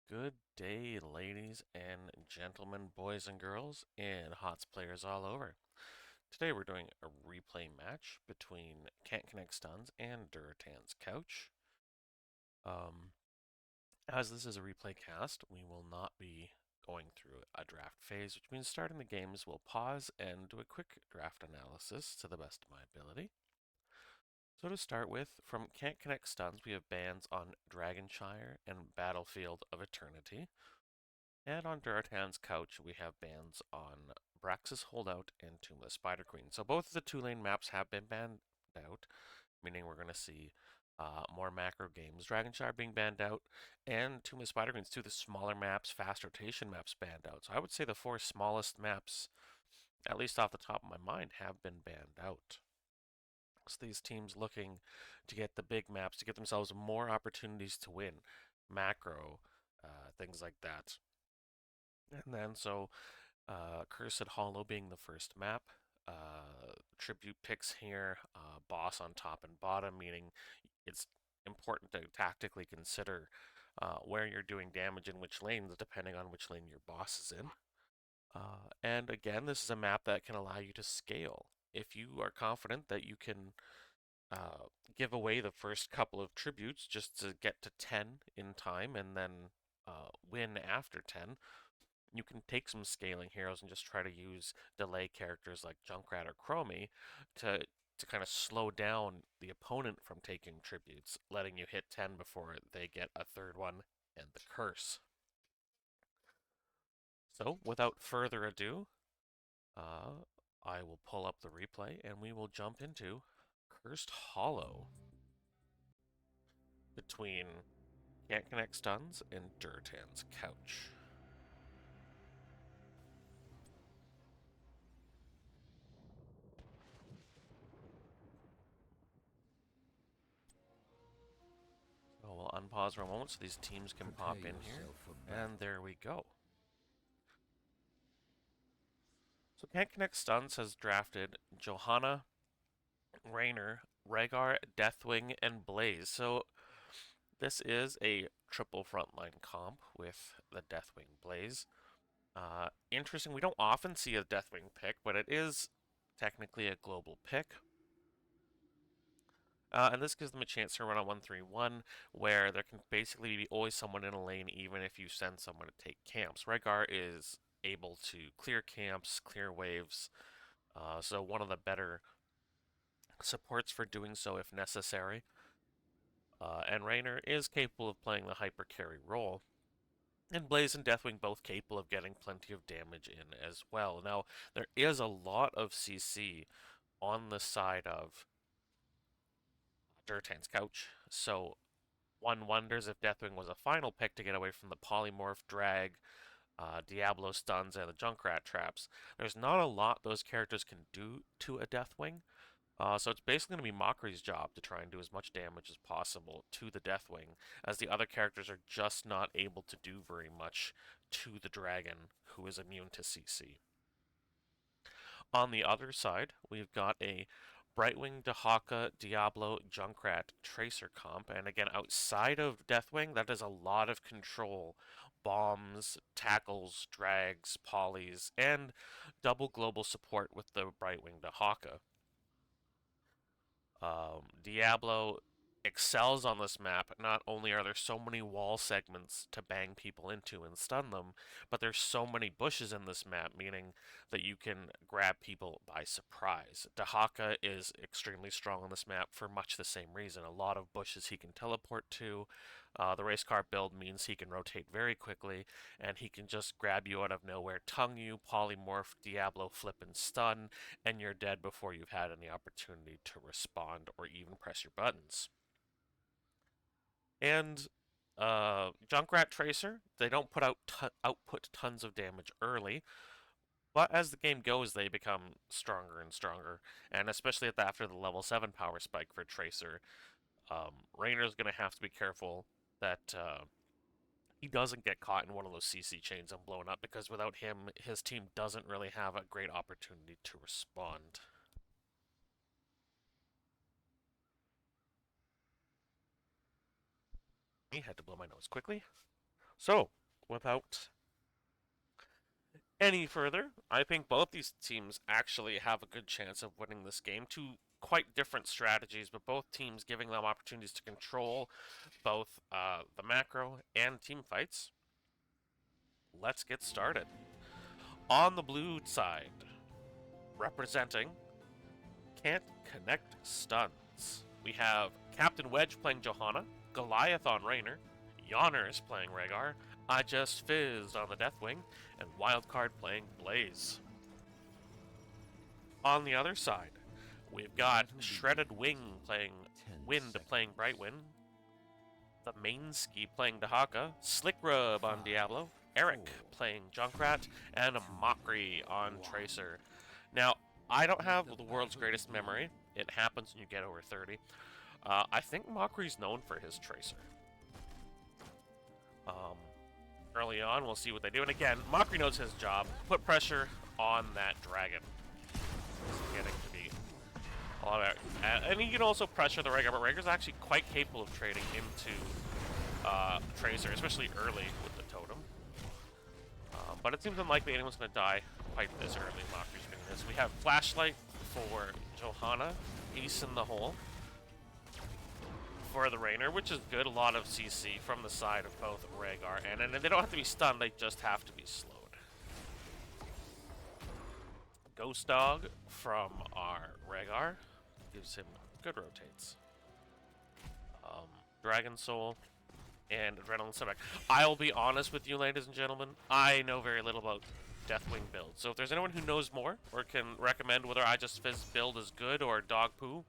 Good day, ladies and gentlemen, boys and girls, and HOTS players all over. Today we're doing a replay match between Can't Connect Stuns and Durotan's Couch. Um, as this is a replay cast, we will not be going through a draft phase, which means starting the games we'll pause and do a quick draft analysis to the best of my ability. So to start with, from Can't Connect Stuns, we have bans on Dragonshire and Battlefield of Eternity. And on Durotan's Couch, we have bans on Brax's Holdout and Tomb of the Spider Queen. So both of the 2-lane maps have been banned out, meaning we're going to see more macro games. Dragonshire being banned out, and Tomb of the Spider Queen's two of the smaller maps, fast rotation maps banned out. So I would say the four smallest maps, at least off the top of my mind, have been banned out. So these teams looking to get the big maps, to get themselves more opportunities to win, macro, things like that. And then Cursed Hollow being the first map. Tribute picks here, boss on top and bottom, meaning it's important to tactically consider where you're doing damage in which lanes, depending on which lane your boss is in. And again, this is a map that can allow you to scale. If you are confident that you can give away the first couple of tributes just to get to 10 in time and then win after 10, you can take some scaling heroes and just try to use delay characters like Junkrat or Chromie to kind of slow down the opponent from taking tributes, letting you hit 10 before they get a third one and the curse. So, without further ado, I will pull up the replay and we will jump into Cursed Hollow between Can't Connect Stuns and Durotan's Couch. So we'll unpause for a moment so these teams can pop in here. And there we go. So Can't Connect Stuns has drafted Johanna, Raynor, Rhaegar, Deathwing, and Blaze. So this is a triple frontline comp with the Deathwing Blaze. Interesting, we don't often see a Deathwing pick, but it is technically a global pick. And this gives them a chance to run a 1-3-1, where there can basically be always someone in a lane, even if you send someone to take camps. Rhaegar is able to clear camps, clear waves, so one of the better supports for doing so if necessary. And Raynor is capable of playing the hyper carry role. And Blaze and Deathwing both capable of getting plenty of damage in as well. Now, there is a lot of CC on the side of Durotan's Couch, so one wonders if Deathwing was a final pick to get away from the Polymorph, Drag, Diablo stuns, and the Junkrat traps. There's not a lot those characters can do to a Deathwing, so it's basically going to be Mockery's job to try and do as much damage as possible to the Deathwing, as the other characters are just not able to do very much to the Dragon, who is immune to CC. On the other side, we've got a Brightwing, Dehaka, Diablo, Junkrat, Tracer comp, and again, outside of Deathwing, that is a lot of control. Bombs, tackles, drags, polys, and double global support with the Brightwing Dehaka. Diablo excels on this map. Not only are there so many wall segments to bang people into and stun them, but there's so many bushes in this map, meaning that you can grab people by surprise. Dehaka is extremely strong on this map for much the same reason. A lot of bushes he can teleport to. The race car build means he can rotate very quickly, and he can just grab you out of nowhere, tongue you, polymorph, Diablo, flip, and stun, and you're dead before you've had any opportunity to respond or even press your buttons. And Junkrat Tracer, they don't output tons of damage early, but as the game goes, they become stronger and stronger, and especially after the level 7 power spike for Tracer, Raynor's going to have to be careful that he doesn't get caught in one of those CC chains and blown up, because without him, his team doesn't really have a great opportunity to respond. I had to blow my nose quickly. So, without any further, I think both these teams actually have a good chance of winning this game. Two quite different strategies, but both teams giving them opportunities to control both the macro and team fights. Let's get started. On the blue side, representing Can't Connect Stuns, we have Captain Wedge playing Johanna, Goliath on Raynor, Yonners playing Rhaegar, I Just Fizzed on the Deathwing, and Wildcard playing Blaze. On the other side, we've got Shredded Wind playing Brightwind, the Mainski playing Dahaka, Slick Rub on Diablo, Eric playing Junkrat, and Mockery on Tracer. Now, I don't have the world's greatest memory. It happens when you get over 30. I think Mockery's known for his Tracer. Early on, we'll see what they do. And again, Mockery knows his job. Put pressure on that dragon. It's getting to be a lot of... And he can also pressure the Rhaegar, but Rhaegar's actually quite capable of trading into Tracer, especially early with the totem. But it seems unlikely anyone's going to die quite this early. Mockery's doing this. We have Flashlight for Johanna, Ace in the Hole for the Raynor, which is good. A lot of CC from the side of both Rhaegar, and they don't have to be stunned, they just have to be slowed. Ghost Dog from our Rhaegar gives him good rotates. Dragon Soul and Adrenaline Setback. I'll be honest with you, ladies and gentlemen, I know very little about Deathwing builds, so if there's anyone who knows more or can recommend whether I Just Fizz build is good or dog poo,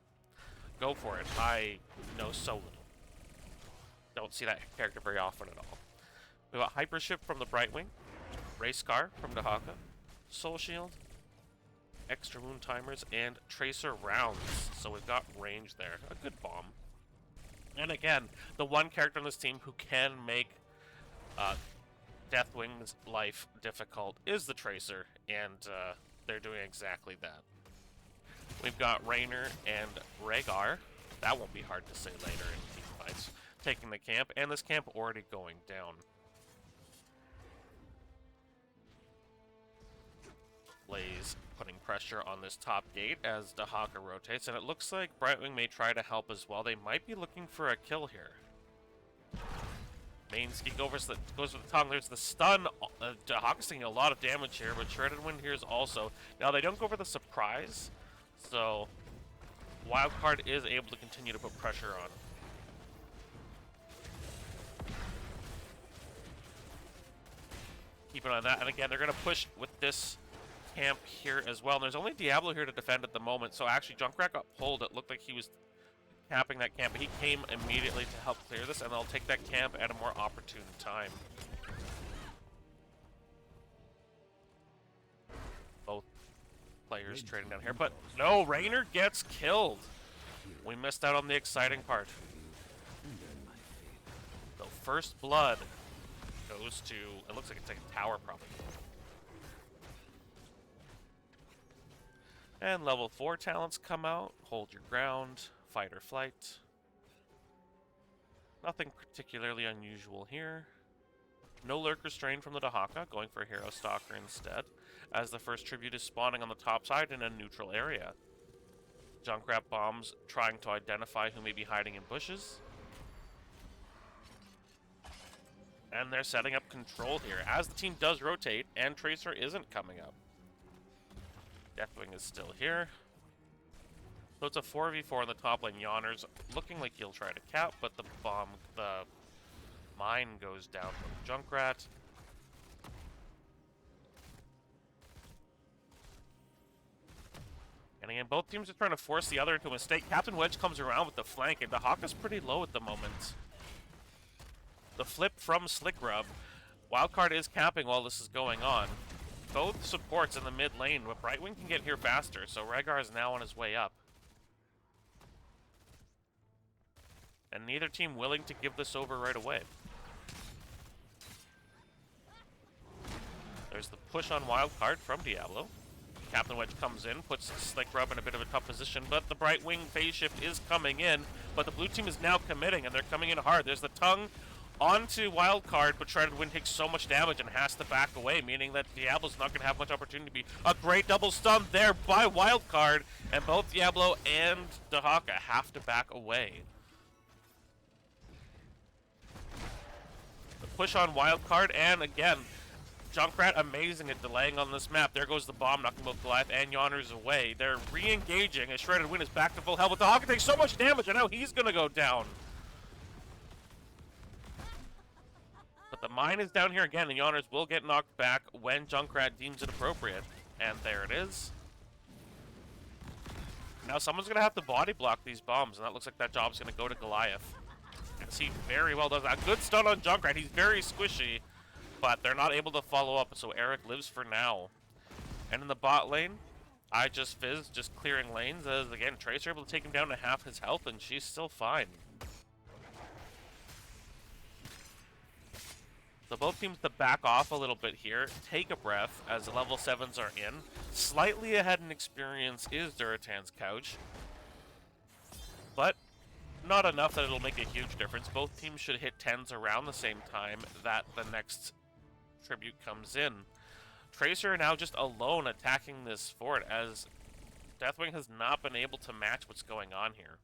go for it. I know so little. Don't see that character very often at all. We got Hyper Shift from the Brightwing, Race Car from Dahaka, Soul Shield, Extra Moon Timers, and Tracer Rounds. So we've got range there. A good bomb. And again, the one character on this team who can make Deathwing's life difficult is the Tracer, and they're doing exactly that. We've got Raynor and Rhaegar. That won't be hard to say later in team fights. Taking the camp, and this camp already going down. Blaze putting pressure on this top gate as Dahaka rotates, and it looks like Brightwing may try to help as well. They might be looking for a kill here. Mainski goes for the tongue. There's the stun. Dahaka's taking a lot of damage here, but Shredded Wind here is also. Now, they don't go for the surprise, so Wildcard is able to continue to put pressure on. Keep an eye on that, and again, they're going to push with this camp here as well. And there's only Diablo here to defend at the moment, so actually Junkrat got pulled. It looked like he was capping that camp, but he came immediately to help clear this, and they'll take that camp at a more opportune time. Both players trading down here, but no, Raynor gets killed. We missed out on the exciting part. The first blood goes to, it looks like it's like a tower probably. And level 4 talents come out. Hold your ground, fight or flight. Nothing particularly unusual here. No Lurker Strain from the Dahaka, going for a Hero Stalker instead, as the first tribute is spawning on the top side in a neutral area. Junkrat bombs trying to identify who may be hiding in bushes. And they're setting up control here, as the team does rotate, and Tracer isn't coming up. Deathwing is still here. So it's a 4v4 in the top lane. Yonner's looking like he'll try to cap, but the mine goes down from Junkrat. And again, both teams are trying to force the other into a mistake. Captain Wedge comes around with the flank, and Dahaka's pretty low at the moment. the flip from Slick Rub. Wildcard is capping while this is going on. Both supports in the mid lane, but Brightwing can get here faster, so Rhaegar is now on his way up. And neither team willing to give this over right away. There's the push on Wildcard from Diablo. Captain Wedge comes in, puts Slick Rub in a bit of a tough position, but the Brightwing phase shift is coming in, but the blue team is now committing, and they're coming in hard. There's the tongue onto Wildcard, but Shredded Wind takes so much damage and has to back away, meaning that Diablo's not going to have much opportunity. A great double stun there by Wildcard, and both Diablo and Dahaka have to back away. The push on Wildcard, and again, Junkrat amazing at delaying on this map. There goes the bomb, knocking both Goliath and Yonners away. They're re-engaging as Shredded Wind is back to full health, but Dahaka takes so much damage, and now he's going to go down. But the mine is down here again, and Yonners will get knocked back when Junkrat deems it appropriate. And there it is. Now someone's going to have to body block these bombs, and that looks like that job's going to go to Goliath. As he very well does that. Good stun on Junkrat. He's very squishy, but they're not able to follow up, so Eric lives for now. And in the bot lane, I just Fizz just clearing lanes, as again, Tracer able to take him down to half his health, and she's still fine. So both teams to back off a little bit here, take a breath as the level 7s are in. Slightly ahead in experience is Durotan's Couch, but not enough that it'll make a huge difference. Both teams should hit 10s around the same time that the next tribute comes in. Tracer now just alone attacking this fort, as Deathwing has not been able to match what's going on here.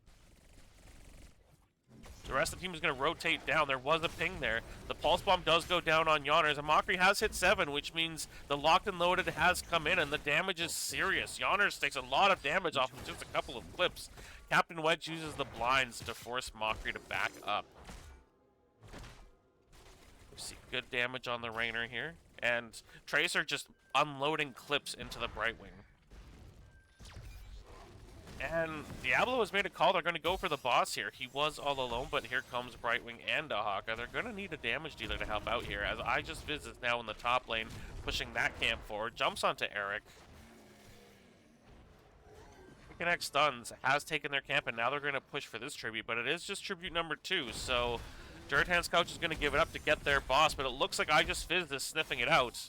The rest of the team is going to rotate down. There was a ping there. The Pulse Bomb does go down on Yonners, and Mockery has hit 7, which means the Locked and Loaded has come in, and the damage is serious. Yonners takes a lot of damage off of just a couple of clips. Captain Wedge uses the blinds to force Mockery to back up. We see good damage on the Rainer here, and Tracer just unloading clips into the Brightwing. And Diablo has made a call. They're going to go for the boss here. He was all alone, but here comes Brightwing and Dahaka. They're going to need a damage dealer to help out here, as I just Fizz is now in the top lane, pushing that camp forward. Jumps onto Eric. Connect stuns, has taken their camp, and now they're going to push for this tribute, but it is just tribute number 2, so Durotan's Couch is going to give it up to get their boss, but it looks like I just Fizz is sniffing it out.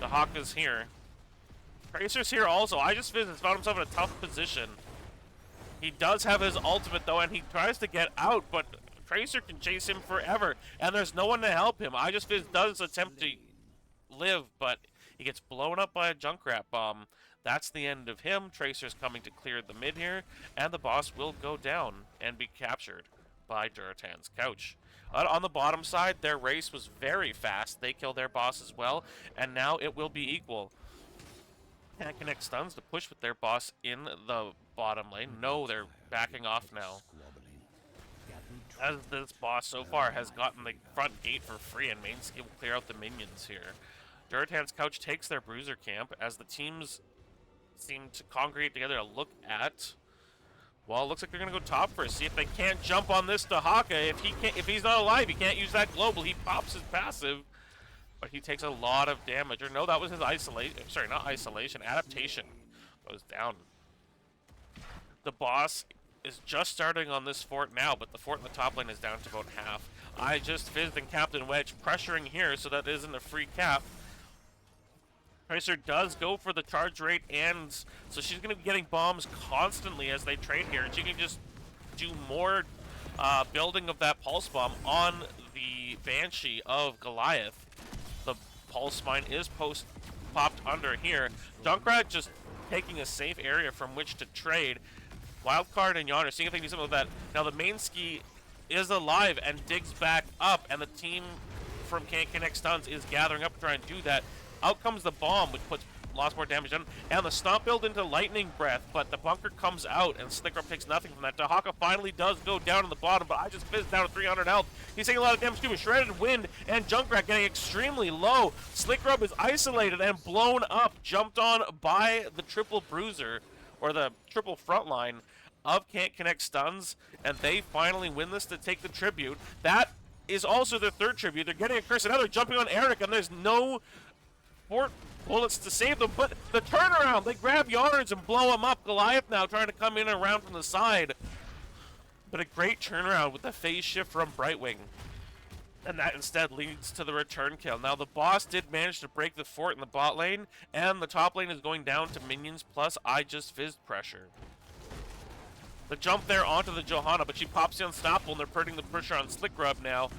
Dahaka's here. Tracer's here also. I just Fizz has found himself in a tough position. He does have his ultimate though, and he tries to get out, but Tracer can chase him forever, and there's no one to help him. I just Fizz does attempt to live, but he gets blown up by a Junkrat bomb. That's the end of him. Tracer's coming to clear the mid here, and the boss will go down and be captured by Durotan's Couch. On the bottom side, their race was very fast. They kill their boss as well, and now it will be equal. Can't connect stuns to push with their boss in the bottom lane. No, they're backing off now, as this boss so far has gotten the front gate for free, and Mainscape will clear out the minions here. Durotan's Couch takes their bruiser camp as the teams seem to congregate together to look at. Well, it looks like they're gonna go top first. See if they can't jump on this Dahaka. If he's not alive, he can't use that global. He pops his passive, but he takes a lot of damage. Or no, that was his isolation. Sorry, not isolation. Adaptation goes down. The boss is just starting on this fort now, but the fort in the top lane is down to about half. I just Fizzed and Captain Wedge pressuring here, so that isn't a free cap. Tracer does go for the charge rate, and so she's going to be getting bombs constantly as they trade here, and she can just do more building of that pulse bomb on the Banshee of Goliath. The pulse mine is popped under here. Junkrat just taking a safe area from which to trade. Wildcard and Yonder seeing if they can do something with that. Now the main ski is alive and digs back up, and the team from Can't Connect Stuns is gathering up to try and do that. Out comes the bomb, which puts lots more damage on, and the stomp build into Lightning Breath, but the bunker comes out, and Slick takes nothing from that. Dahaka finally does go down on the bottom, but I just Fizz down to 300 health. He's taking a lot of damage too, with Shredded Wind and Junkrat getting extremely low. Slick is isolated and blown up, jumped on by the triple bruiser, or the triple frontline. of Can't Connect stuns, and they finally win this to take the tribute. That is also their third tribute. They're getting a curse, and now they're jumping on Eric, and there's no fort bullets to save them, but the turnaround, they grab Yards and blow him up. Goliath now trying to come in and around from the side, but a great turnaround with the phase shift from Brightwing. And that instead leads to the return kill. Now the boss did manage to break the fort in the bot lane, and the top lane is going down to minions plus I just fizzed pressure. The jump there onto the Johanna, but she pops the unstoppable, and they're putting the pressure on Slick Grub now.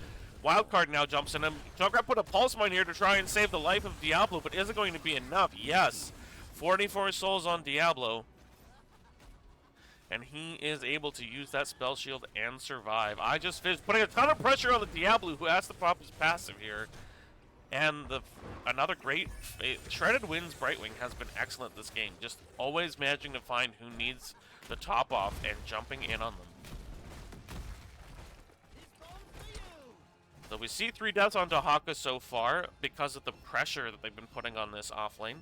Wildcard now jumps in him. Junkrat put a pulse mine here to try and save the life of Diablo, but is it going to be enough? Yes. 44 souls on Diablo. And he is able to use that spell shield and survive. I just finished putting a ton of pressure on the Diablo, who has to pop his passive here. And another great Shredded Winds Brightwing has been excellent this game. Just always managing to find who needs the top off and jumping in on them. So we see 3 deaths on Dahaka so far because of the pressure that they've been putting on this offlane.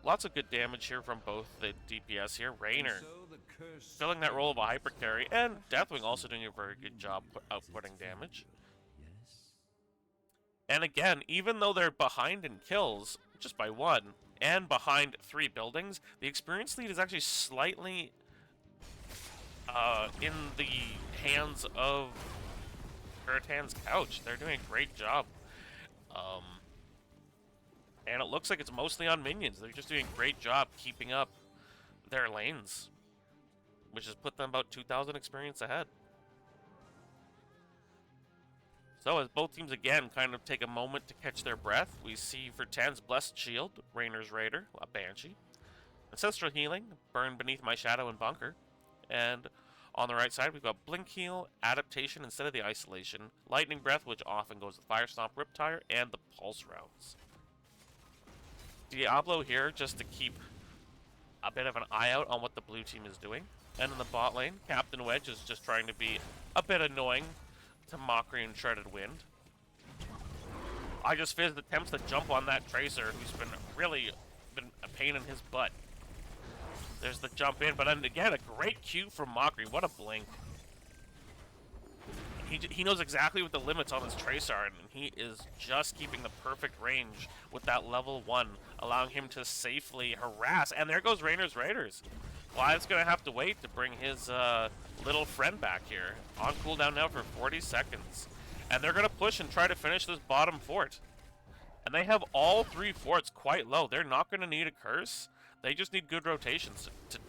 Lots of good damage here from both the DPS here. Raynor filling that role of a hyper carry, and Deathwing also doing a very good job outputting damage. And again, even though they're behind in kills, just by 1, and behind 3 buildings, the experience lead is actually slightly in the hands of Durotan's Couch. They're doing a great job. And it looks like it's mostly on minions. They're just doing a great job keeping up their lanes, which has put them about 2,000 experience ahead. So as both teams again kind of take a moment to catch their breath, we see for 10's Blessed Shield, Raynor's Raider, a Banshee, Ancestral Healing, Burn Beneath My Shadow and Bunker, and on the right side we've got Blink Heal, Adaptation instead of the Isolation, Lightning Breath, which often goes with Fire Stomp, Riptire, and the Pulse Rounds. Diablo here just to keep a bit of an eye out on what the blue team is doing. And in the bot lane, Captain Wedge is just trying to be a bit annoying to Mockery and Shredded Wind. I just fizzed attempts to jump on that Tracer, who's been a pain in his butt. There's the jump in, but then again, a great Q from Mockery. What a blink. He knows exactly what the limits on his Tracer are, and he is just keeping the perfect range with that level 1, allowing him to safely harass. And there goes Raynor's Raiders. Clive's going to have to wait to bring his little friend back here. On cooldown now for 40 seconds. And they're going to push and try to finish this bottom fort. And they have all 3 forts quite low. They're not going to need a curse. They just need good rotations to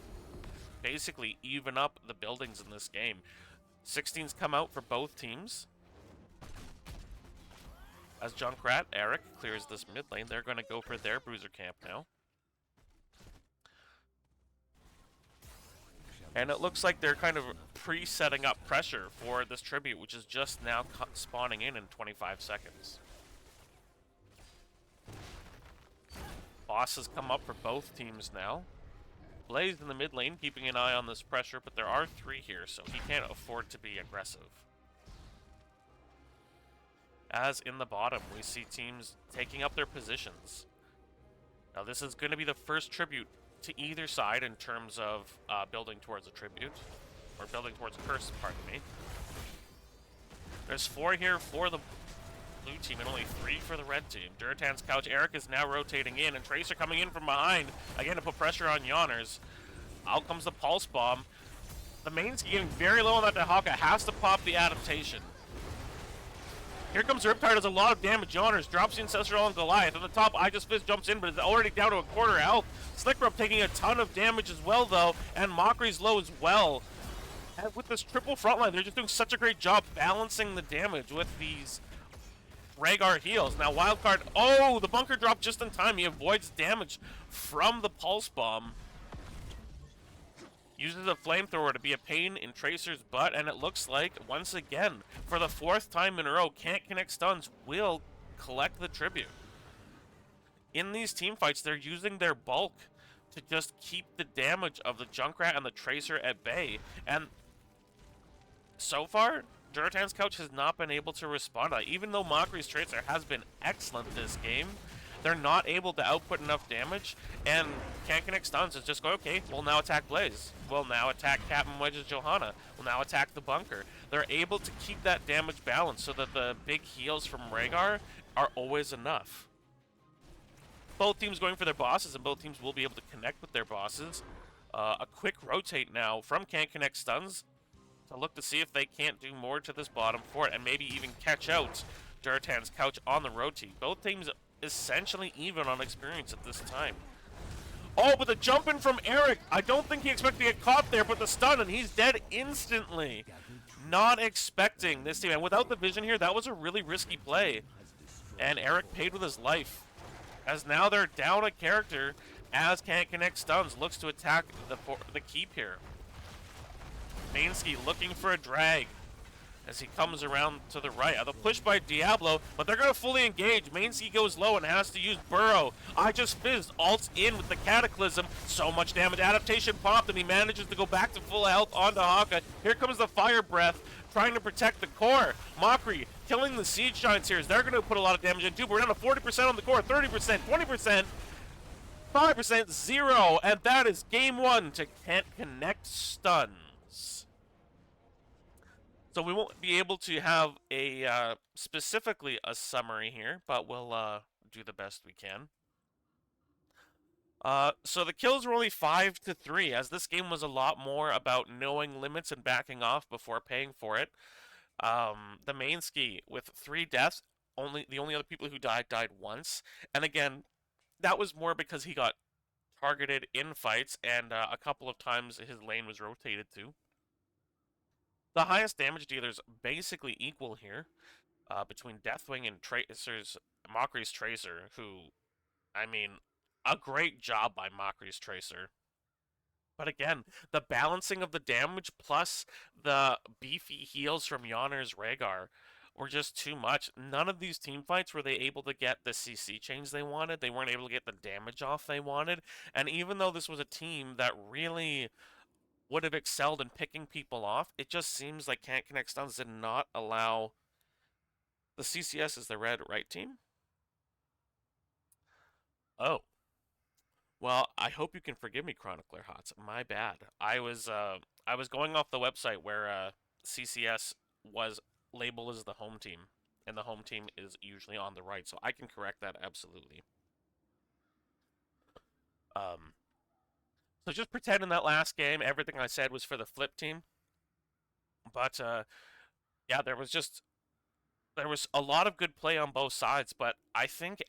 basically even up the buildings in this game. 16s come out for both teams. As Junkrat, Eric clears this mid lane, they're going to go for their bruiser camp now. And it looks like they're kind of pre-setting up pressure for this tribute, which is just now spawning in 25 seconds. Bosses come up for both teams now. Blaze in the mid lane, keeping an eye on this pressure, but there are 3 here, so he can't afford to be aggressive. As in the bottom, we see teams taking up their positions. Now this is going to be the first tribute to either side in terms of building towards a tribute, or building towards a curse, pardon me. There's 4 here for the blue team and only 3 for the red team. Durotan's Couch, Eric is now rotating in, and Tracer coming in from behind, again to put pressure on Yawners. Out comes the Pulse Bomb. The main's getting very low on that Dahaka, has to pop the adaptation. Here comes Riptire, does a lot of damage. Yawners drops the Ancestral on Goliath. On the top, I Just Fizz jumps in, but it's already down to a quarter health. Slickrub taking a ton of damage as well, though, and Mockery's low as well. And with this triple frontline, they're just doing such a great job balancing the damage with these Rhaegar heals. Now Wildcard, oh, the bunker dropped just in time. He avoids damage from the Pulse Bomb. Uses a flamethrower to be a pain in Tracer's butt, and it looks like, once again, for the 4th time in a row, Can't Connect stuns will collect the tribute. In these teamfights, they're using their bulk to just keep the damage of the Junkrat and the Tracer at bay, and so far, Durotan's Couch has not been able to respond to that. Even though Mockery's Tracer has been excellent this game, they're not able to output enough damage, and Can't Connect Stuns is just go, okay, we'll now attack Blaze. We'll now attack Captain Wedge's Johanna. We'll now attack the bunker. They're able to keep that damage balanced so that the big heals from Rhaegar are always enough. Both teams going for their bosses, and both teams will be able to connect with their bosses. A quick rotate now from Can't Connect Stuns to look to see if they can't do more to this bottom fort and maybe even catch out Durotan's couch on the rotate. Both teams essentially even on experience at this time. Oh, but the jump in from Eric. I don't think he expected to get caught there, but the stun, and he's dead instantly. Not expecting this team. And without the vision here, that was a really risky play. And Eric paid with his life. As now they're down a character as Can't Connect Stuns looks to attack the keep here. Mainsky looking for a drag as he comes around to the right. The push by Diablo, but they're going to fully engage. Mainsky goes low and has to use Burrow. I just fizzed. Ults in with the Cataclysm. So much damage. Adaptation popped, and he manages to go back to full health onto Haka. Here comes the Fire Breath, trying to protect the core. Mockery killing the Siege Giants here. They're going to put a lot of damage into. We're down to 40% on the core, 30%, 20%, 5%, 0. And that is game one to Can't Connect Stuns. So we won't be able to have a specifically a summary here, but we'll do the best we can. So the kills were only 5-3, as this game was a lot more about knowing limits and backing off before paying for it. The Mainsky with 3 deaths, the only other people who died once, and again, that was more because he got targeted in fights, and a couple of times his lane was rotated to. The highest damage dealers basically equal here, between Deathwing and Mockery's Tracer, who, I mean, a great job by Mockery's Tracer. But again, the balancing of the damage plus the beefy heals from Yawner's Rhaegar were just too much. None of these team fights were they able to get the CC chains they wanted. They weren't able to get the damage off they wanted. And even though this was a team that really would have excelled in picking people off, it just seems like Can't Connect Stuns did not allow the CCS is the red right team. Oh. Well, I hope you can forgive me, Chronicler Hots. My bad. I was going off the website where CCS was labeled as the home team, and the home team is usually on the right, so I can correct that absolutely. So just pretend in that last game everything I said was for the flip team. But yeah, there was a lot of good play on both sides, but I think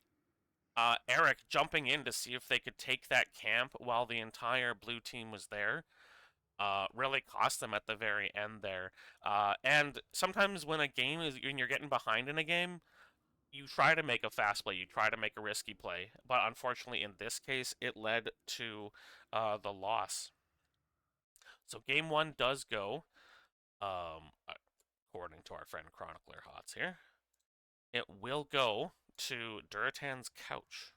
Eric jumping in to see if they could take that camp while the entire blue team was there really cost them at the very end there. And sometimes when when you're getting behind in a game, you try to make a fast play, you try to make a risky play, but unfortunately in this case, it led to the loss. So game one does go, according to our friend Chronicler Hots here, it will go to Durotan's couch.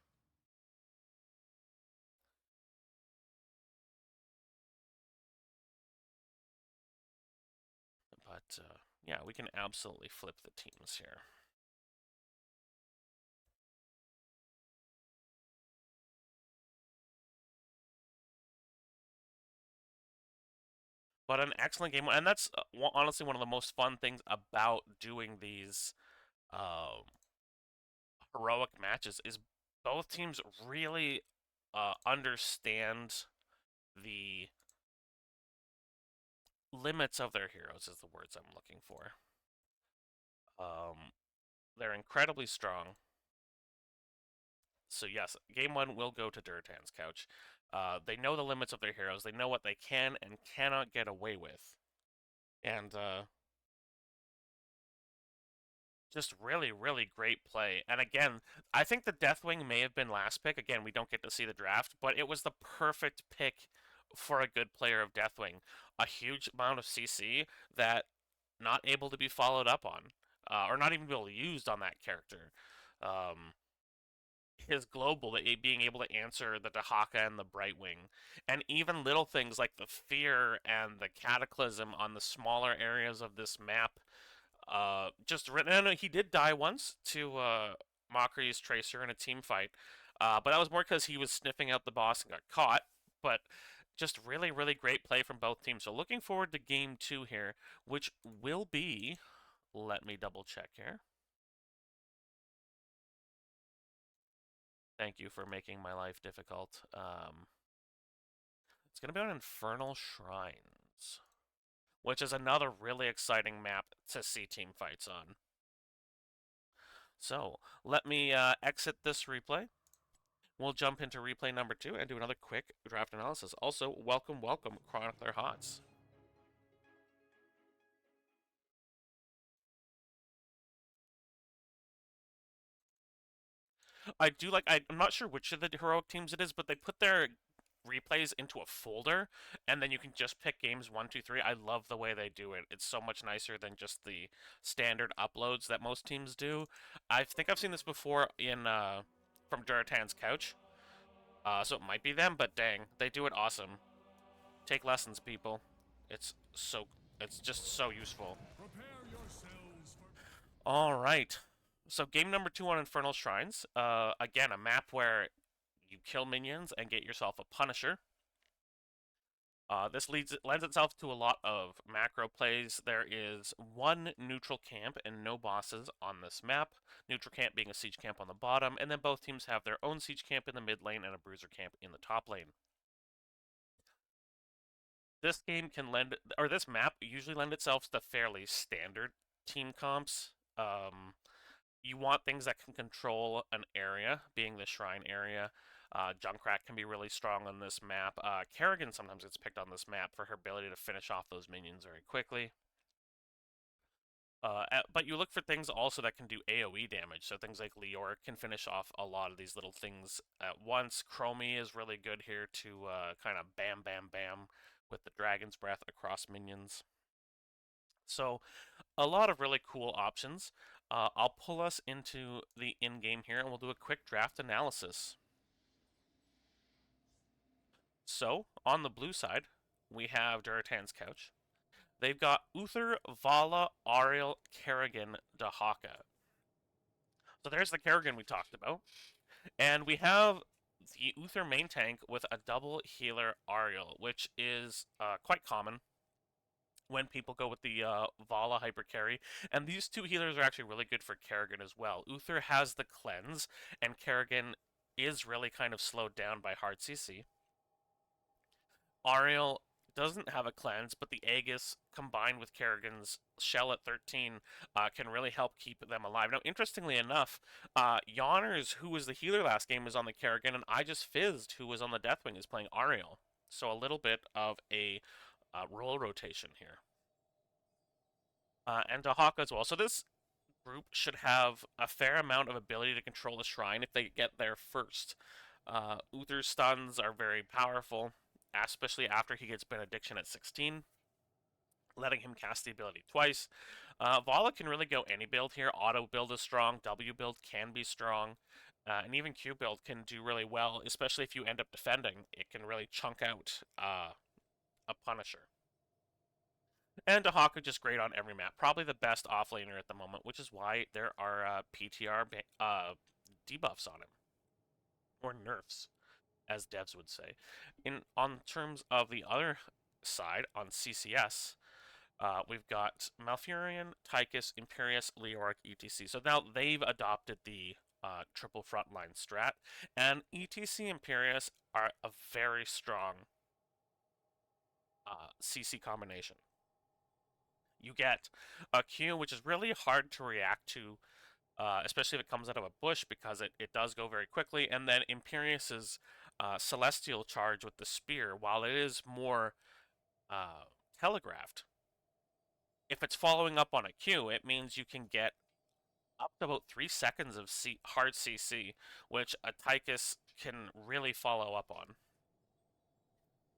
But yeah, we can absolutely flip the teams here. But an excellent game, and that's honestly one of the most fun things about doing these heroic matches is both teams really understand the limits of their heroes, is the words I'm looking for. They're incredibly strong. So yes, game one will go to Durotan's couch. They know the limits of their heroes. They know what they can and cannot get away with. And just really, really great play. And again, I think the Deathwing may have been last pick. Again, we don't get to see the draft, but it was the perfect pick for a good player of Deathwing. A huge amount of CC that not able to be followed up on, or not even be used on that character. His global, being able to answer the Dahaka and the Brightwing, and even little things like the Fear and the Cataclysm on the smaller areas of this map. Just and he did die once to Mockery's Tracer in a team fight, but that was more because he was sniffing out the boss and got caught. But just really, really great play from both teams. So looking forward to game two here, which will be. Let me double check here. Thank you for making my life difficult. It's going to be on Infernal Shrines, which is another really exciting map to see team fights on. So let me exit this replay. We'll jump into replay number two and do another quick draft analysis. Also, welcome, welcome, Chronicler Hots. I do like. I'm not sure which of the heroic teams it is, but they put their replays into a folder, and then you can just pick games one, two, three. I love the way they do it. It's so much nicer than just the standard uploads that most teams do. I think I've seen this before in from Durotan's couch, so it might be them. But dang, they do it awesome. Take lessons, people. It's so. It's just so useful. All right. So game number two on Infernal Shrines. Again, a map where you kill minions and get yourself a Punisher. This lends itself to a lot of macro plays. There is one neutral camp and no bosses on this map. Neutral camp being a siege camp on the bottom, and then both teams have their own siege camp in the mid lane and a bruiser camp in the top lane. This game can lend, or this map usually lend itself to fairly standard team comps. You want things that can control an area, being the shrine area. Junkrat can be really strong on this map. Kerrigan sometimes gets picked on this map for her ability to finish off those minions very quickly. But you look for things also that can do AoE damage, so things like Leoric can finish off a lot of these little things at once. Chromie is really good here to kind of bam, bam, bam with the Dragon's Breath across minions. So a lot of really cool options. I'll pull us into the in-game here and we'll do a quick draft analysis. So, on the blue side, we have Durotan's Couch. They've got Uther, Vala, Ariel, Kerrigan, Dahaka. So there's the Kerrigan we talked about. And we have the Uther main tank with a double healer Ariel, which is quite common when people go with the Vala hyper carry. And these two healers are actually really good for Kerrigan as well. Uther has the cleanse, and Kerrigan is really kind of slowed down by hard CC. Ariel doesn't have a cleanse, but the Aegis combined with Kerrigan's Shell at 13 can really help keep them alive. Now, interestingly enough, Yonners, who was the healer last game, is on the Kerrigan, and I just Fizzed, who was on the Deathwing, is playing Ariel. So a little bit of a role rotation here. And Dahaka as well. So this group should have a fair amount of ability to control the shrine if they get there first. Uther's stuns are very powerful, especially after he gets Benediction at 16, letting him cast the ability twice. Vala can really go any build here. Auto build is strong, W build can be strong, and even Q build can do really well, especially if you end up defending. It can really chunk out a Punisher. And Dahaka just great on every map. Probably the best offlaner at the moment, which is why there are PTR debuffs on him. Or nerfs, as devs would say. On terms of the other side, on CCS, we've got Malfurion, Tychus, Imperius, Leoric, ETC. So now they've adopted the triple frontline strat, and ETC Imperius are a very strong CC combination. You get a Q, which is really hard to react to, especially if it comes out of a bush, because it does go very quickly. And then Imperious's Celestial Charge with the Spear, while it is more telegraphed, if it's following up on a Q, it means you can get up to about 3 seconds of hard CC, which a Tychus can really follow up on.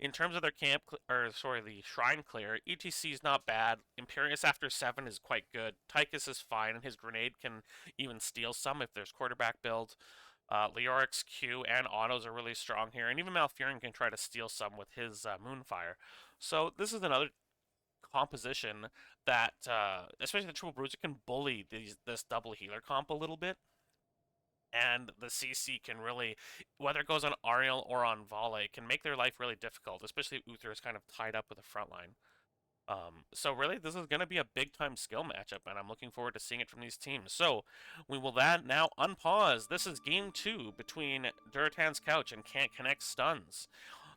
In terms of their the shrine clear, ETC is not bad. Imperius after 7 is quite good. Tychus is fine, and his grenade can even steal some if there's quarterback build. Leoric's Q and autos are really strong here, and even Malfurion can try to steal some with his Moonfire. So this is another composition that, especially the Triple Bruiser, can bully this double healer comp a little bit. And the CC can really, whether it goes on Ariel or on Vale, can make their life really difficult, especially if Uther is kind of tied up with the front line. So really, this is going to be a big-time skill matchup, and I'm looking forward to seeing it from these teams. So we will that now unpause. This is game 2 between Durotan's Couch and Can't Connect Stuns.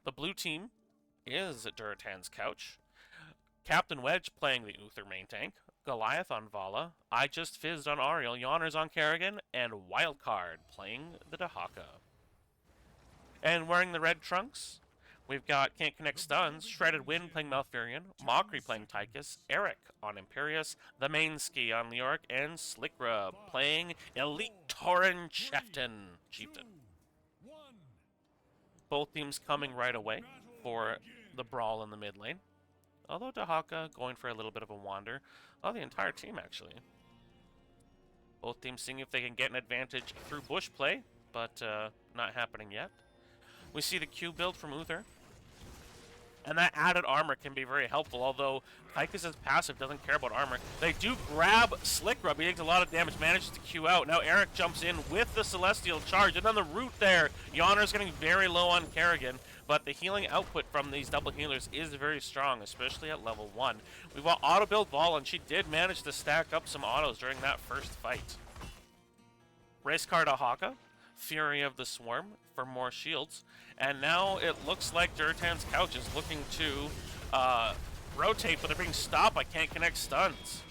The blue team is Durotan's Couch. Captain Wedge playing the Uther main tank. Goliath on Vala. I Just Fizzed on Ariel. Yawner's on Kerrigan. And Wildcard playing the Dahaka. And wearing the red trunks, we've got Can't Connect Stuns, Shredded Wind playing Malfurion, Mockery playing Tychus, Eric on Imperius, The Main Ski on Leoric, and Slickra playing Elite Tauren Chieftain. Both teams coming right away for the brawl in the mid lane. Although Dahaka going for a little bit of a wander. Oh, the entire team actually. Both teams seeing if they can get an advantage through bush play, but not happening yet. We see the Q build from Uther. And that added armor can be very helpful, although Tychus' passive doesn't care about armor. They do grab Slick Rub, he takes a lot of damage, manages to Q out. Now Eric jumps in with the Celestial Charge, and on the root there, Yawner's getting very low on Kerrigan, but the healing output from these double healers is very strong, especially at level 1. We've got auto build Vol, and she did manage to stack up some autos during that first fight. Race car Dahaka, Fury of the Swarm for more shields, and now it looks like Durotan's Couch is looking to rotate, but they're being stopped by Can't Connect Stuns.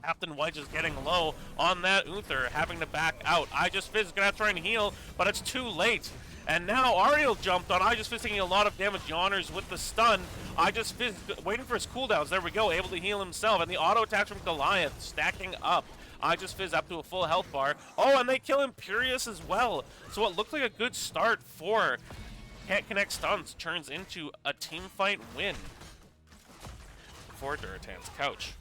Captain Wedge is getting low on that Uther, having to back out. I Just Fizz is going to have to try and heal, but it's too late. And now Ariel jumped on. I Just Fizz taking a lot of damage. Yawners with the stun. I Just Fizz waiting for his cooldowns. There we go, able to heal himself. And the auto attack from Goliath stacking up. I Just Fizz up to a full health bar. Oh, and they kill Imperius as well. So it looked like a good start for Can't Connect Stuns. Turns into a team fight win for Durotan's Couch.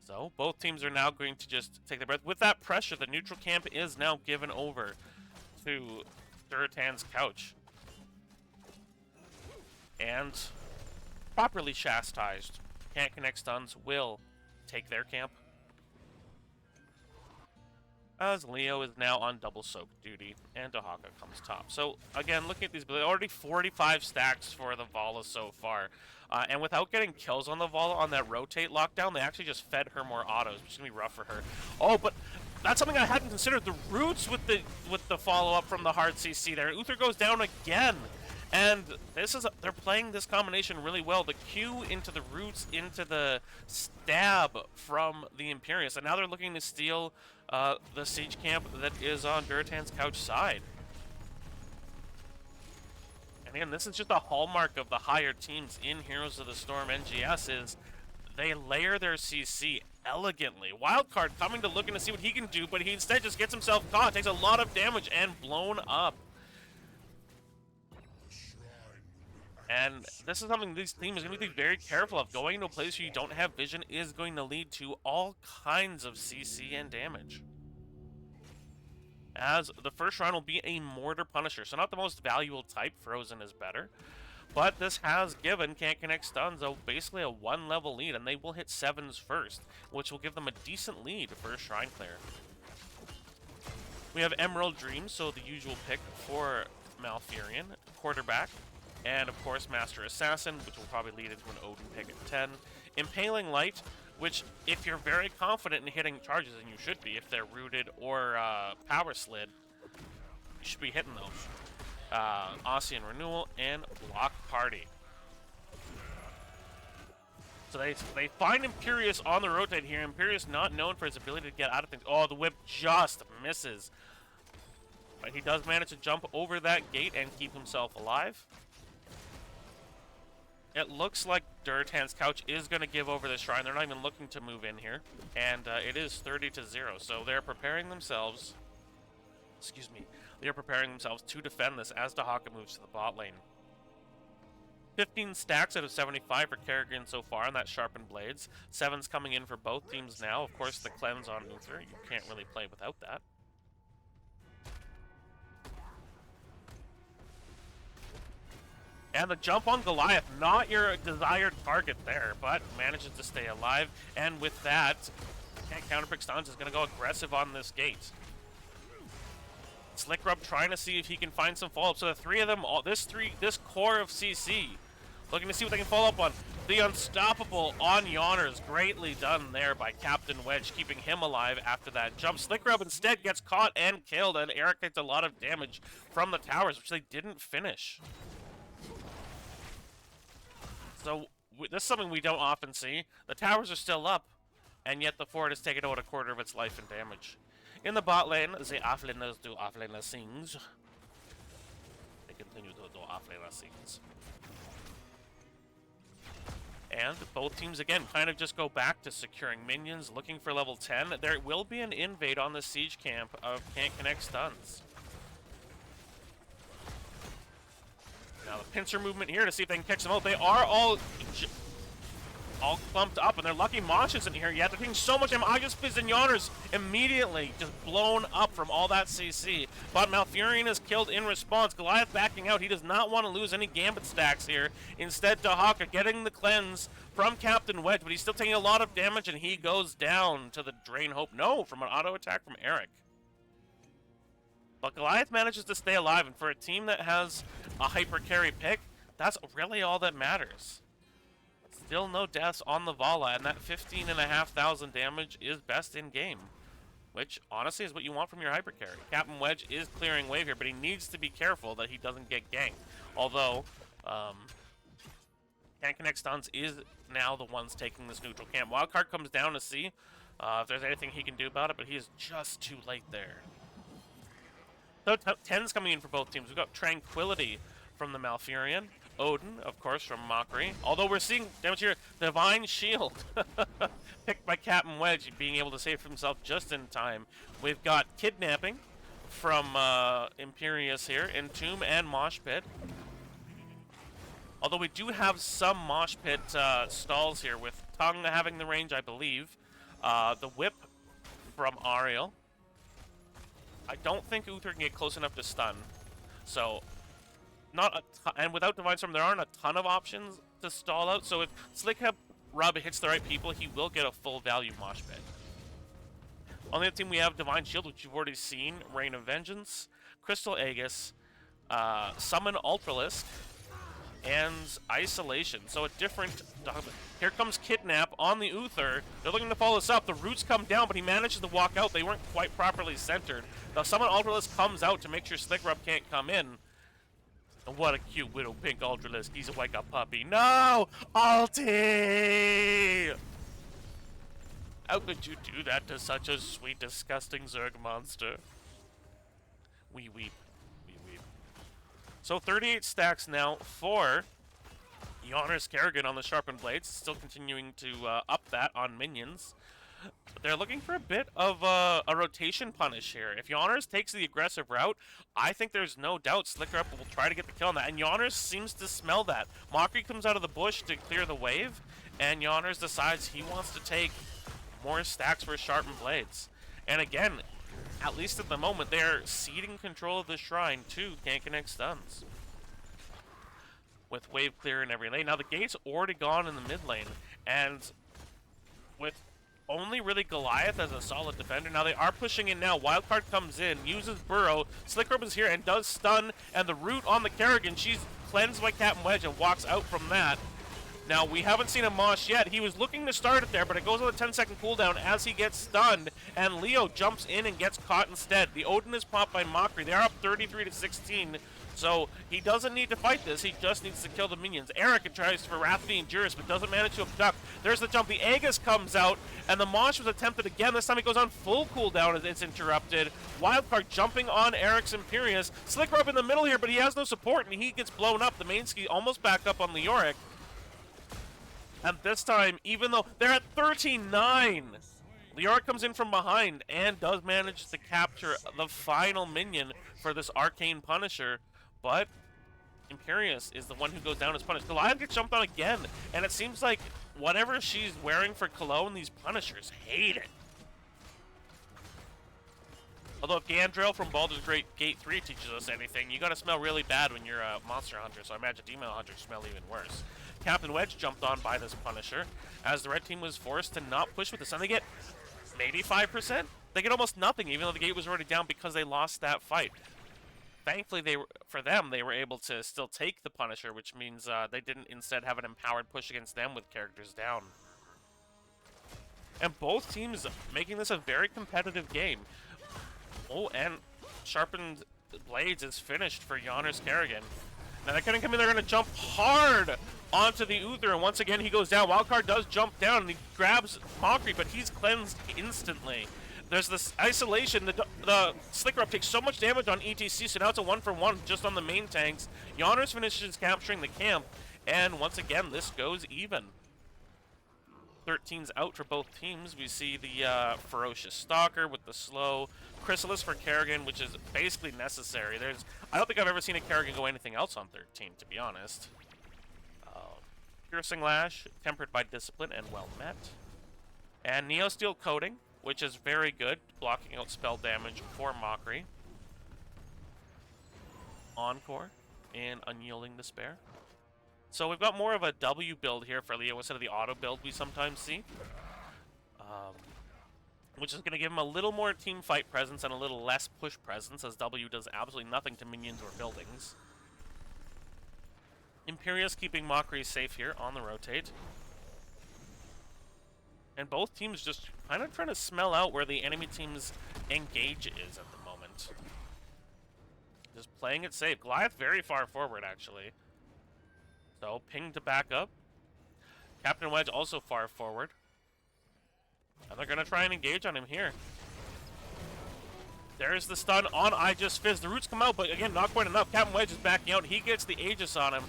So both teams are now going to just take their breath. With that pressure, the neutral camp is now given over to Durotan's Couch. And properly chastised, Can't Connect Stuns will take their camp. As Leo is now on double soak duty, and Dahaka comes top. So, again, looking at these, already 45 stacks for the Vala so far. And without getting kills on the Vala on that rotate lockdown, they actually just fed her more autos, which is going to be rough for her. Oh, but that's something I hadn't considered. The roots with the follow-up from the hard CC there. Uther goes down again. And they're playing this combination really well. The Q into the roots, into the stab from the Imperius. And now they're looking to steal the siege camp that is on Durotan's Couch side. And again, this is just a hallmark of the higher teams in Heroes of the Storm NGS is they layer their CC elegantly. Wildcard coming to looking to see what he can do, but he instead just gets himself caught, takes a lot of damage, and blown up. And this is something this team is going to be very careful of. Going to a place where you don't have vision is going to lead to all kinds of CC and damage. As the first round will be a Mortar Punisher, so not the most valuable type, Frozen is better. But this has given Can't Connect Stuns basically a 1-level lead, and they will hit 7s first, which will give them a decent lead for a Shrine Clear. We have Emerald Dream, so the usual pick for Malfurion, quarterback. And, of course, Master Assassin, which will probably lead into an Odin pick at 10. Impaling Light, which, if you're very confident in hitting charges, and you should be if they're rooted or power slid, you should be hitting those. Ossian Renewal and Block Party. So they find Imperius on the rotate here. Imperius not known for his ability to get out of things. Oh, the whip just misses. But he does manage to jump over that gate and keep himself alive. It looks like Durotan's Couch is going to give over the shrine. They're not even looking to move in here. And it is 30-0. So they're preparing themselves. Excuse me. They are preparing themselves to defend this as Dahaka moves to the bot lane. 15 stacks out of 75 for Kerrigan so far on that Sharpened Blades. 7's coming in for both teams now. Of course, the cleanse on Uther. You can't really play without that. And the jump on Goliath, not your desired target there, but manages to stay alive. And with that, Counterpick Stuns is going to go aggressive on this gate. Slick Rub trying to see if he can find some follow-up. So the three of them, this core of CC, looking to see what they can follow up on. The unstoppable on Yawners, greatly done there by Captain Wedge, keeping him alive after that jump. Slick Rub instead gets caught and killed, and Eric takes a lot of damage from the towers, which they didn't finish. So this is something we don't often see. The towers are still up, and yet the fort has taken out a quarter of its life in damage. In the bot lane, the offlaners do offlaner things. They continue to do offlaner things. And both teams, again, kind of just go back to securing minions, looking for level 10. There will be an invade on the siege camp of Can't Connect Stuns. Now the pincer movement here to see if they can catch them out. They are all clumped up, and they're lucky Mosh isn't here yet. They're taking so much damage. Aegis and Yawners immediately just blown up from all that CC. But Malfurion is killed in response. Goliath backing out. He does not want to lose any Gambit stacks here. Instead, Dahaka getting the cleanse from Captain Wedge, but he's still taking a lot of damage, and he goes down to the Drain Hope. No, from an auto attack from Eric. But Goliath manages to stay alive, and for a team that has a hyper carry pick, that's really all that matters. Still no deaths on the Vala, and that 15,500 damage is best in game. Which, honestly, is what you want from your hyper carry. Captain Wedge is clearing wave here, but he needs to be careful that he doesn't get ganked. Although, Can't Connect Stuns is now the ones taking this neutral camp. Wildcard comes down to see if there's anything he can do about it, but he is just too late there. So 10's coming in for both teams. We've got Tranquility from the Malfurion. Odin, of course, from Mockery. Although we're seeing damage here, Divine Shield picked by Captain Wedge, being able to save himself just in time. We've got Kidnapping from Imperius here, Entomb and Mosh Pit. Although we do have some Mosh Pit stalls here, with Tongue having the range, I believe. The Whip from Ariel. I don't think Uther can get close enough to stun. So, and without Divine Storm, there aren't a ton of options to stall out. So if Slick Rub hits the right people, he will get a full value Mosh Pit. On the other team, we have Divine Shield, which you've already seen, Rain of Vengeance, Crystal Aegis, Summon Ultralisk, and Isolation. So a different... Here comes Kidnap on the Uther. They're looking to follow this up. The roots come down, but he manages to walk out. They weren't quite properly centered. The Summon Ultralisk comes out to make sure Slick Rub can't come in. And what a cute Widow Pink Ultralisk. He's like a puppy. No! Ulti! How could you do that to such a sweet, disgusting Zerg monster? We weep. We weep. So 38 stacks now for Yawners Kerrigan on the Sharpened Blades. Still continuing to up that on minions. But they're looking for a bit of a rotation punish here. If Yawners takes the aggressive route, I think there's no doubt Slicker Up will try to get the kill on that. And Yawners seems to smell that. Mockery comes out of the bush to clear the wave, and Yawners decides he wants to take more stacks for Sharpened Blades. And again, at least at the moment, they're ceding control of the shrine to Can't Connect Stuns, with wave clear in every lane. Now the gate's already gone in the mid lane, and with only really Goliath as a solid defender. Now they are pushing in now. Wildcard comes in, uses Burrow. Slickrub is here and does stun, and the root on the Kerrigan, she's cleansed by Captain Wedge and walks out from that. Now, we haven't seen a Mosh yet. He was looking to start it there, but it goes on a 10-second cooldown as he gets stunned, and Leo jumps in and gets caught instead. The Odin is popped by Mockery. They are up 33-16, so he doesn't need to fight this. He just needs to kill the minions. Eric tries for Rhapsody and Juris, but doesn't manage to abduct. There's the jump. The Aegis comes out, and the Mosh was attempted again. This time it goes on full cooldown as it's interrupted. Wildcard jumping on Eric's Imperius. Slicker up in the middle here, but he has no support, and he gets blown up. The main ski almost back up on Leoric. And this time, even though they're at 39, Leoric comes in from behind and does manage to capture the final minion for this Arcane Punisher. But Imperius is the one who goes down as punished. Goliath gets jumped on again, and it seems like whatever she's wearing for Cologne, these Punishers hate it. Although if Gandrel from Baldur's Gate 3 teaches us anything, you gotta smell really bad when you're a Monster Hunter, so I imagine Demon Hunters smell even worse. Captain Wedge jumped on by this Punisher, as the red team was forced to not push with this, and they get maybe 5%. They get almost nothing, even though the gate was already down because they lost that fight. Thankfully, they were able to still take the Punisher, which means they didn't instead have an empowered push against them with characters down. And both teams making this a very competitive game. Oh, and Sharpened Blades is finished for Giannis Kerrigan. Now they're going to come in, they're going to jump hard onto the Uther, and once again he goes down. Wildcard does jump down, and he grabs Mockery, but he's cleansed instantly. There's this isolation. The Slicker Up takes so much damage on ETC, so now it's a 1-for-1 just on the main tanks. Giannis finishes capturing the camp, and once again this goes even. 13's out for both teams. We see the Ferocious Stalker with the slow. Chrysalis for Kerrigan, which is basically necessary. I don't think I've ever seen a Kerrigan go anything else on 13, to be honest. Piercing Lash, tempered by Discipline and well met. And Neosteel Coating, which is very good, blocking out spell damage for Mockery. Encore and Unyielding Despair. So we've got more of a W build here for Leo instead of the auto build we sometimes see. Which is going to give him a little more team fight presence and a little less push presence, as W does absolutely nothing to minions or buildings. Imperius keeping Mockery safe here on the rotate. And both teams just kind of trying to smell out where the enemy team's engage is at the moment. Just playing it safe. Goliath very far forward, actually. So, ping to back up. Captain Wedge also far forward. And they're going to try and engage on him here. There's the stun on Aegis Fizz. The roots come out, but again, not quite enough. Captain Wedge is backing out. He gets the Aegis on him.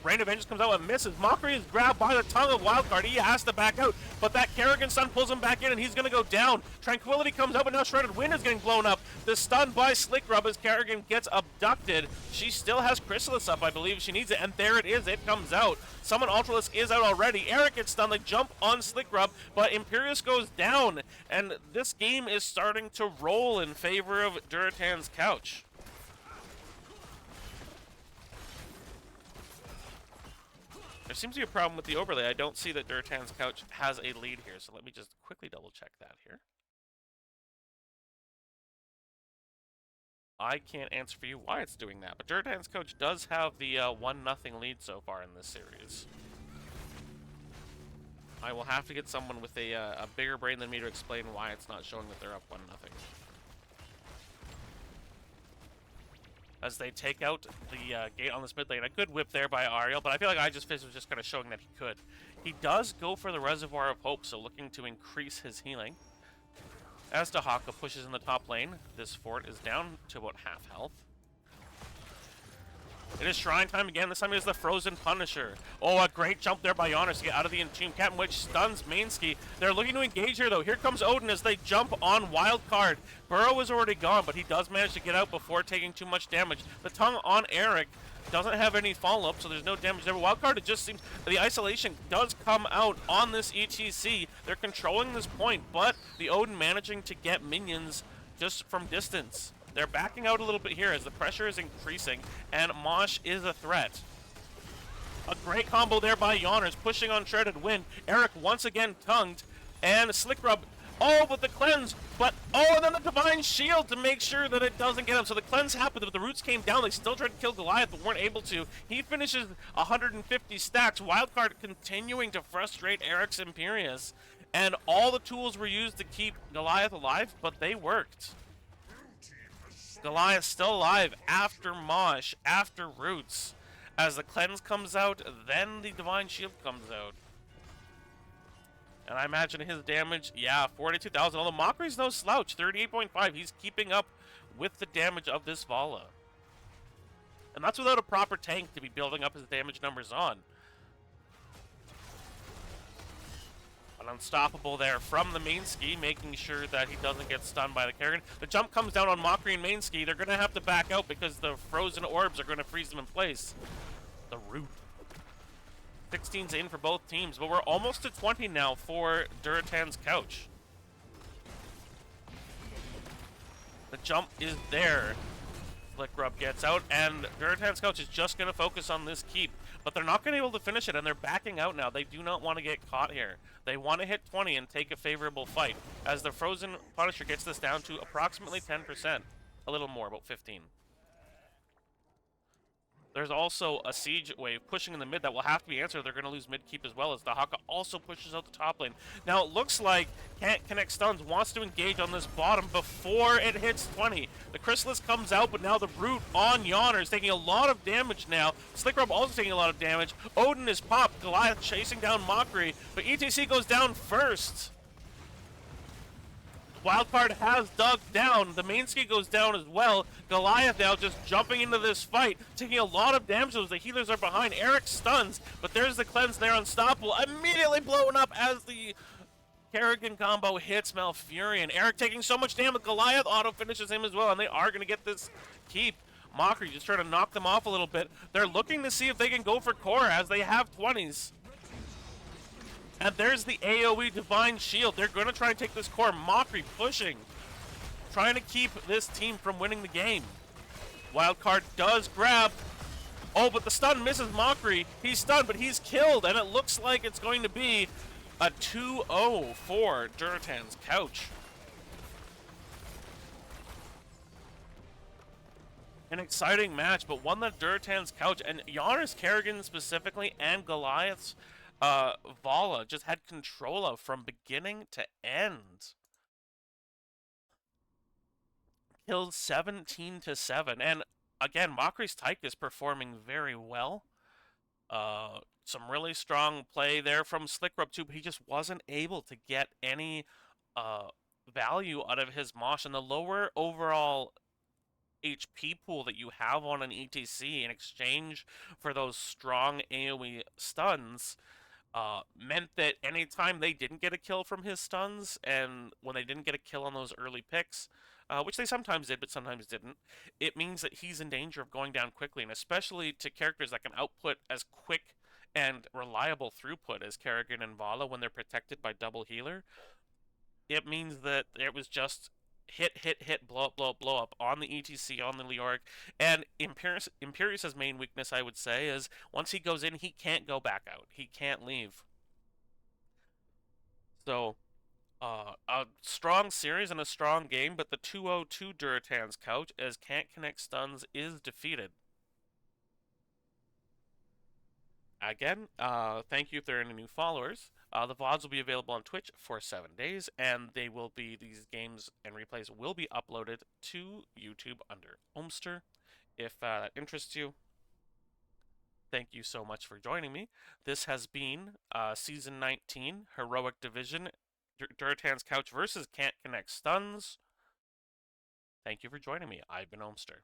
Rain of Vengeance comes out and misses. Mockery is grabbed by the tongue of Wildcard. He has to back out, but that Kerrigan stun pulls him back in, and he's going to go down. Tranquility comes out, but now Shredded Wind is getting blown up. The stun by Slick Rub as Kerrigan gets abducted. She still has Chrysalis up, I believe she needs it, and there it is. It comes out. Summon Ultralisk is out already. Eric gets stunned. They jump on Slick Rub, but Imperius goes down, and this game is starting to roll in favor of Durotan's Couch. There seems to be a problem with the overlay. I don't see that Durotan's Couch has a lead here, so let me just quickly double check that here. I can't answer for you why it's doing that, but Durotan's Couch does have the 1-0 lead so far in this series. I will have to get someone with a bigger brain than me to explain why it's not showing that they're up 1-0. As they take out the gate on this mid lane. A good whip there by Ariel, but I feel like Aegis Fizz was just kind of showing that he could. He does go for the Reservoir of Hope, so looking to increase his healing. As Dahaka pushes in the top lane, this fort is down to about half health. It is Shrine time again. This time it is the Frozen Punisher. Oh, a great jump there by Giannis to get out of the Entomb. Captain Witch stuns Mainski. They're looking to engage here, though. Here comes Odin as they jump on Wildcard. Burrow is already gone, but he does manage to get out before taking too much damage. The tongue on Eric doesn't have any follow-up, so there's no damage there. Wildcard, it just seems the isolation does come out on this ETC. They're controlling this point, but the Odin managing to get minions just from distance. They're backing out a little bit here as the pressure is increasing, and Mosh is a threat. A great combo there by Yonners, pushing on Shredded Wind. Eric once again tongued, and Slick Rub, oh, with the cleanse, but, oh, and then the Divine Shield to make sure that it doesn't get him. So the cleanse happened, but the roots came down. They still tried to kill Goliath, but weren't able to. He finishes 150 stacks. Wildcard continuing to frustrate Eric's Imperius, and all the tools were used to keep Goliath alive, but they worked. Goliath still alive after Mosh, after Roots. As the cleanse comes out, then the Divine Shield comes out. And I imagine his damage, yeah, 42,000. Although Mockery's no slouch, 38.5. He's keeping up with the damage of this Vala. And that's without a proper tank to be building up his damage numbers on. Unstoppable there from the Mainski, making sure that he doesn't get stunned by the Kerrigan. The jump comes down on Mockery and Mainski. They're going to have to back out because the frozen orbs are going to freeze them in place. The root. 16's in for both teams, but we're almost to 20 now for Durotan's Couch. The jump is there. Slick Rub gets out, and Durotan's coach is just going to focus on this keep. But they're not going to be able to finish it, and they're backing out now. They do not want to get caught here. They want to hit 20 and take a favorable fight, as the Frozen Punisher gets this down to approximately 10%. A little more, about 15. There's also a siege wave pushing in the mid that will have to be answered. They're going to lose mid keep as well, as the Haka also pushes out the top lane. Now it looks like Can't Connect Stuns wants to engage on this bottom before it hits 20. The Chrysalis comes out, but now the Brute on Yawner is taking a lot of damage now. Slickrub also taking a lot of damage. Odin is popped. Goliath chasing down Mockery, but ETC goes down first. Wildcard has dug down. The main ski goes down as well. Goliath now just jumping into this fight, taking a lot of damage as the healers are behind. Eric stuns, but there's the cleanse there. Unstoppable, immediately blowing up as the Kerrigan combo hits Malfurion. Eric taking so much damage. Goliath auto finishes him as well, and they are going to get this keep. Mockery just trying to knock them off a little bit. They're looking to see if they can go for core, as they have 20s. And there's the AoE Divine Shield. They're going to try and take this core. Mockery pushing, trying to keep this team from winning the game. Wildcard does grab. Oh, but the stun misses Mockery. He's stunned, but he's killed. And it looks like it's going to be a 2-0 for Durotan's couch. An exciting match, but one that Durotan's couch and Giannis Kerrigan specifically and Goliath's Vala just had control of from beginning to end. Killed 17-7, and again, Mockery's Tyke is performing very well. Some really strong play there from Slickrub too, but he just wasn't able to get any value out of his Mosh, and the lower overall HP pool that you have on an ETC in exchange for those strong AoE stuns meant that anytime they didn't get a kill from his stuns, and when they didn't get a kill on those early picks, which they sometimes did but sometimes didn't, it means that he's in danger of going down quickly, and especially to characters that can output as quick and reliable throughput as Kerrigan and Vala when they're protected by double healer. It means that it was just hit, blow up on the ETC, on the Leoric. And Imperius's main weakness, I would say, is once he goes in, he can't go back out. He can't leave. So, a strong series and a strong game, but the 2-0 Durotan's couch, as Can't Connect Stuns is defeated. Again, thank you if there are any new followers. The VODs will be available on Twitch for 7 days, and these games and replays will be uploaded to YouTube under Omster. If that interests you, thank you so much for joining me. This has been Season 19, Heroic Division, Durotan's Couch versus Can't Connect Stuns. Thank you for joining me. I've been Omster.